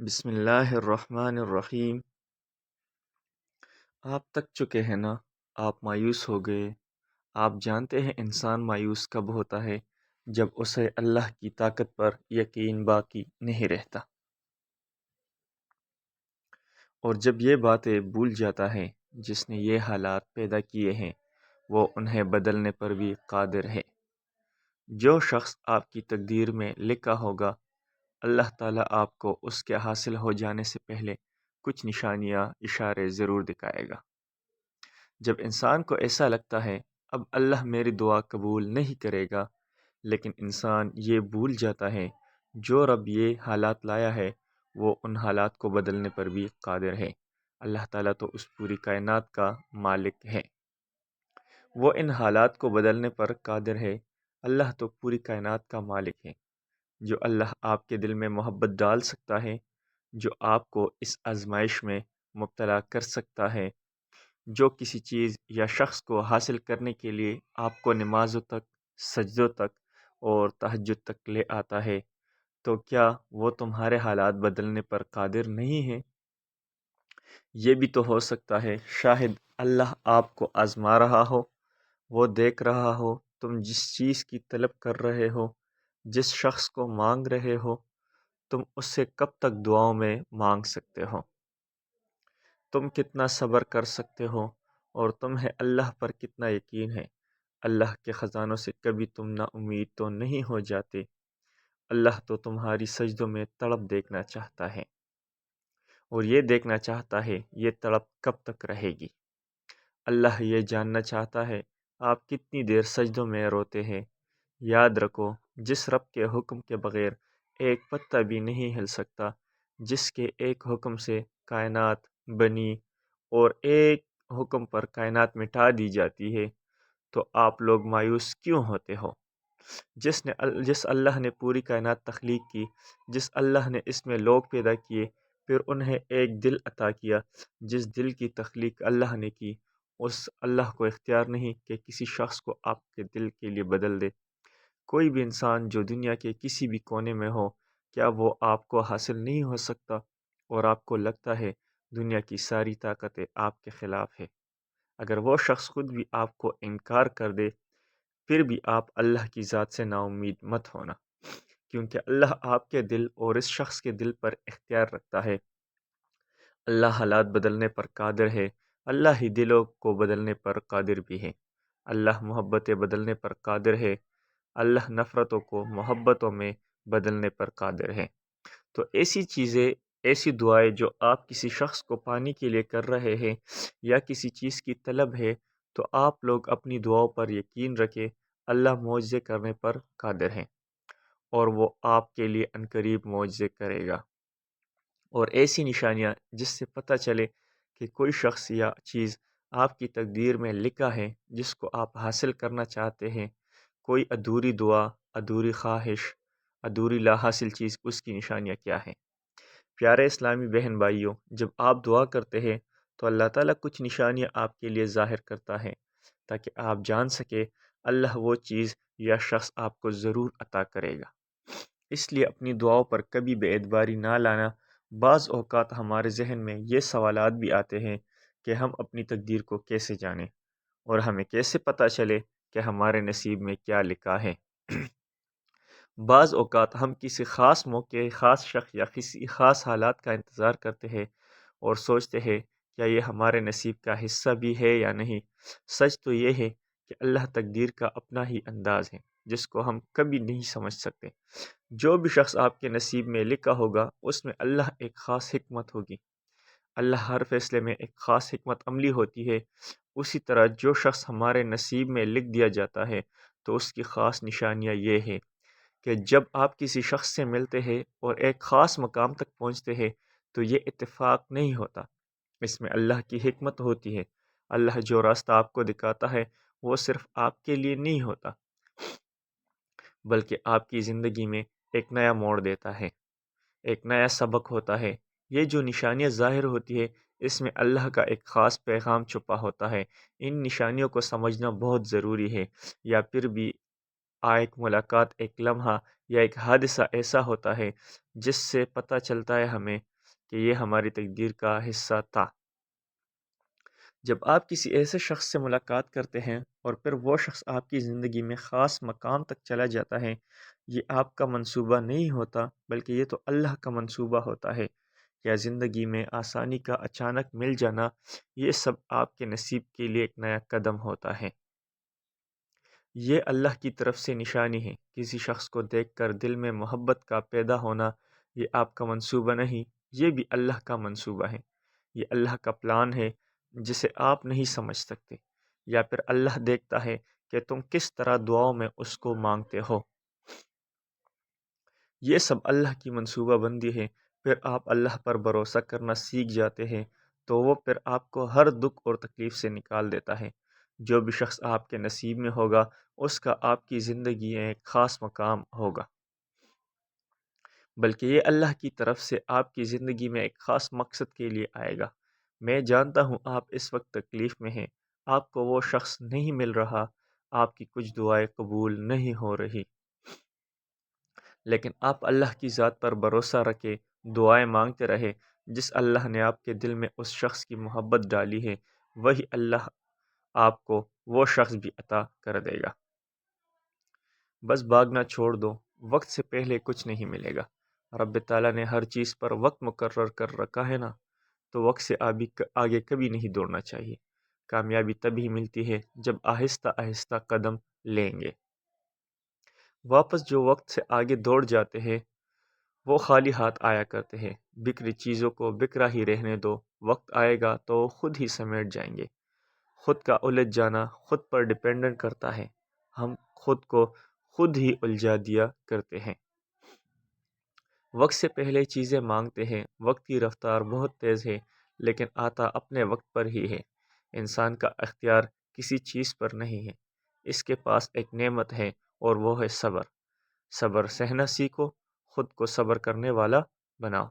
بسم اللہ الرحمن الرحیم۔ آپ تک چکے ہیں نا، آپ مایوس ہو گئے۔ آپ جانتے ہیں انسان مایوس کب ہوتا ہے؟ جب اسے اللہ کی طاقت پر یقین باقی نہیں رہتا، اور جب یہ باتیں بھول جاتا ہے جس نے یہ حالات پیدا کیے ہیں وہ انہیں بدلنے پر بھی قادر ہے۔ جو شخص آپ کی تقدیر میں لکھا ہوگا، اللہ تعالیٰ آپ کو اس کے حاصل ہو جانے سے پہلے کچھ نشانیاں، اشارے ضرور دکھائے گا۔ جب انسان کو ایسا لگتا ہے اب اللہ میری دعا قبول نہیں کرے گا، لیکن انسان یہ بھول جاتا ہے جو رب یہ حالات لایا ہے وہ ان حالات کو بدلنے پر بھی قادر ہے۔ اللہ تعالیٰ تو اس پوری کائنات کا مالک ہے، وہ ان حالات کو بدلنے پر قادر ہے۔ اللہ تو پوری کائنات کا مالک ہے۔ جو اللہ آپ کے دل میں محبت ڈال سکتا ہے، جو آپ کو اس آزمائش میں مبتلا کر سکتا ہے، جو کسی چیز یا شخص کو حاصل کرنے کے لیے آپ کو نمازوں تک، سجدوں تک اور تہجد تک لے آتا ہے، تو کیا وہ تمہارے حالات بدلنے پر قادر نہیں ہے؟ یہ بھی تو ہو سکتا ہے شاہد اللہ آپ کو آزما رہا ہو، وہ دیکھ رہا ہو تم جس چیز کی طلب کر رہے ہو، جس شخص کو مانگ رہے ہو، تم اس سے کب تک دعاؤں میں مانگ سکتے ہو، تم کتنا صبر کر سکتے ہو، اور تمہیں اللہ پر کتنا یقین ہے۔ اللہ کے خزانوں سے کبھی تم نا امید تو نہیں ہو جاتے۔ اللہ تو تمہاری سجدوں میں تڑپ دیکھنا چاہتا ہے، اور یہ دیکھنا چاہتا ہے یہ تڑپ کب تک رہے گی۔ اللہ یہ جاننا چاہتا ہے آپ کتنی دیر سجدوں میں روتے ہیں۔ یاد رکھو، جس رب کے حکم کے بغیر ایک پتہ بھی نہیں ہل سکتا، جس کے ایک حکم سے کائنات بنی اور ایک حکم پر کائنات مٹا دی جاتی ہے، تو آپ لوگ مایوس کیوں ہوتے ہو؟ جس اللہ نے پوری کائنات تخلیق کی، جس اللہ نے اس میں لوگ پیدا کیے، پھر انہیں ایک دل عطا کیا، جس دل کی تخلیق اللہ نے کی، اس اللہ کو اختیار نہیں کہ کسی شخص کو آپ کے دل کے لیے بدل دے۔ کوئی بھی انسان جو دنیا کے کسی بھی کونے میں ہو، کیا وہ آپ کو حاصل نہیں ہو سکتا؟ اور آپ کو لگتا ہے دنیا کی ساری طاقتیں آپ کے خلاف ہے؟ اگر وہ شخص خود بھی آپ کو انکار کر دے، پھر بھی آپ اللہ کی ذات سے نا امید مت ہونا، کیونکہ اللہ آپ کے دل اور اس شخص کے دل پر اختیار رکھتا ہے۔ اللہ حالات بدلنے پر قادر ہے، اللہ ہی دلوں کو بدلنے پر قادر بھی ہے۔ اللہ محبتیں بدلنے پر قادر ہے، اللہ نفرتوں کو محبتوں میں بدلنے پر قادر ہے۔ تو ایسی چیزیں، ایسی دعائیں جو آپ کسی شخص کو پانے کے لیے کر رہے ہیں یا کسی چیز کی طلب ہے، تو آپ لوگ اپنی دعاؤں پر یقین رکھیں، اللہ معجزے کرنے پر قادر ہے، اور وہ آپ کے لیے عنقریب معجزے کرے گا۔ اور ایسی نشانیاں جس سے پتہ چلے کہ کوئی شخص یا چیز آپ کی تقدیر میں لکھا ہے، جس کو آپ حاصل کرنا چاہتے ہیں، کوئی ادھوری دعا، ادھوری خواہش، ادھوری لا حاصل چیز، اس کی نشانیاں کیا ہیں؟ پیارے اسلامی بہن بھائیوں، جب آپ دعا کرتے ہیں تو اللہ تعالیٰ کچھ نشانیاں آپ کے لیے ظاہر کرتا ہے، تاکہ آپ جان سکے اللہ وہ چیز یا شخص آپ کو ضرور عطا کرے گا۔ اس لیے اپنی دعاؤں پر کبھی بے اعتباری نہ لانا۔ بعض اوقات ہمارے ذہن میں یہ سوالات بھی آتے ہیں کہ ہم اپنی تقدیر کو کیسے جانیں، اور ہمیں کیسے پتہ چلے کہ ہمارے نصیب میں کیا لکھا ہے۔ بعض اوقات ہم کسی خاص موقع، خاص شخص یا کسی خاص حالات کا انتظار کرتے ہیں اور سوچتے ہیں کیا یہ ہمارے نصیب کا حصہ بھی ہے یا نہیں۔ سچ تو یہ ہے کہ اللہ تقدیر کا اپنا ہی انداز ہے جس کو ہم کبھی نہیں سمجھ سکتے۔ جو بھی شخص آپ کے نصیب میں لکھا ہوگا اس میں اللہ ایک خاص حکمت ہوگی۔ اللہ ہر فیصلے میں ایک خاص حکمت عملی ہوتی ہے۔ اسی طرح جو شخص ہمارے نصیب میں لکھ دیا جاتا ہے تو اس کی خاص نشانیاں یہ ہے کہ جب آپ کسی شخص سے ملتے ہیں اور ایک خاص مقام تک پہنچتے ہیں تو یہ اتفاق نہیں ہوتا، اس میں اللہ کی حکمت ہوتی ہے۔ اللہ جو راستہ آپ کو دکھاتا ہے وہ صرف آپ کے لیے نہیں ہوتا، بلکہ آپ کی زندگی میں ایک نیا موڑ دیتا ہے، ایک نیا سبق ہوتا ہے۔ یہ جو نشانیاں ظاہر ہوتی ہے اس میں اللہ کا ایک خاص پیغام چھپا ہوتا ہے۔ ان نشانیوں کو سمجھنا بہت ضروری ہے، یا پھر بھی ایک ملاقات، ایک لمحہ یا ایک حادثہ ایسا ہوتا ہے جس سے پتہ چلتا ہے ہمیں کہ یہ ہماری تقدیر کا حصہ تھا۔ جب آپ کسی ایسے شخص سے ملاقات کرتے ہیں اور پھر وہ شخص آپ کی زندگی میں خاص مقام تک چلا جاتا ہے، یہ آپ کا منصوبہ نہیں ہوتا، بلکہ یہ تو اللہ کا منصوبہ ہوتا ہے۔ یا زندگی میں آسانی کا اچانک مل جانا، یہ سب آپ کے نصیب کے لیے ایک نیا قدم ہوتا ہے۔ یہ اللہ کی طرف سے نشانی ہے۔ کسی شخص کو دیکھ کر دل میں محبت کا پیدا ہونا، یہ آپ کا منصوبہ نہیں، یہ بھی اللہ کا منصوبہ ہے۔ یہ اللہ کا پلان ہے جسے آپ نہیں سمجھ سکتے، یا پھر اللہ دیکھتا ہے کہ تم کس طرح دعاؤں میں اس کو مانگتے ہو۔ یہ سب اللہ کی منصوبہ بندی ہے۔ پھر آپ اللہ پر بھروسہ کرنا سیکھ جاتے ہیں تو وہ پھر آپ کو ہر دکھ اور تکلیف سے نکال دیتا ہے۔ جو بھی شخص آپ کے نصیب میں ہوگا، اس کا آپ کی زندگی میں ایک خاص مقام ہوگا، بلکہ یہ اللہ کی طرف سے آپ کی زندگی میں ایک خاص مقصد کے لیے آئے گا۔ میں جانتا ہوں آپ اس وقت تکلیف میں ہیں، آپ کو وہ شخص نہیں مل رہا، آپ کی کچھ دعائیں قبول نہیں ہو رہی، لیکن آپ اللہ کی ذات پر بھروسہ رکھے، دعائیں مانگتے رہے۔ جس اللہ نے آپ کے دل میں اس شخص کی محبت ڈالی ہے، وہی اللہ آپ کو وہ شخص بھی عطا کر دے گا۔ بس بھاگنا چھوڑ دو، وقت سے پہلے کچھ نہیں ملے گا۔ رب تعالیٰ نے ہر چیز پر وقت مقرر کر رکھا ہے نا، تو وقت سے آگے کبھی نہیں دوڑنا چاہیے۔ کامیابی تبھی ملتی ہے جب آہستہ آہستہ قدم لیں گے۔ واپس جو وقت سے آگے دوڑ جاتے ہیں وہ خالی ہاتھ آیا کرتے ہیں۔ بکھری چیزوں کو بکھرا ہی رہنے دو، وقت آئے گا تو وہ خود ہی سمیٹ جائیں گے۔ خود کا الجھ جانا خود پر ڈیپینڈنٹ کرتا ہے، ہم خود کو خود ہی الجھا دیا کرتے ہیں۔ وقت سے پہلے چیزیں مانگتے ہیں، وقت کی رفتار بہت تیز ہے، لیکن آتا اپنے وقت پر ہی ہے۔ انسان کا اختیار کسی چیز پر نہیں ہے، اس کے پاس ایک نعمت ہے اور وہ ہے صبر۔ صبر سہنا سیکھو، خود کو صبر کرنے والا بناؤ۔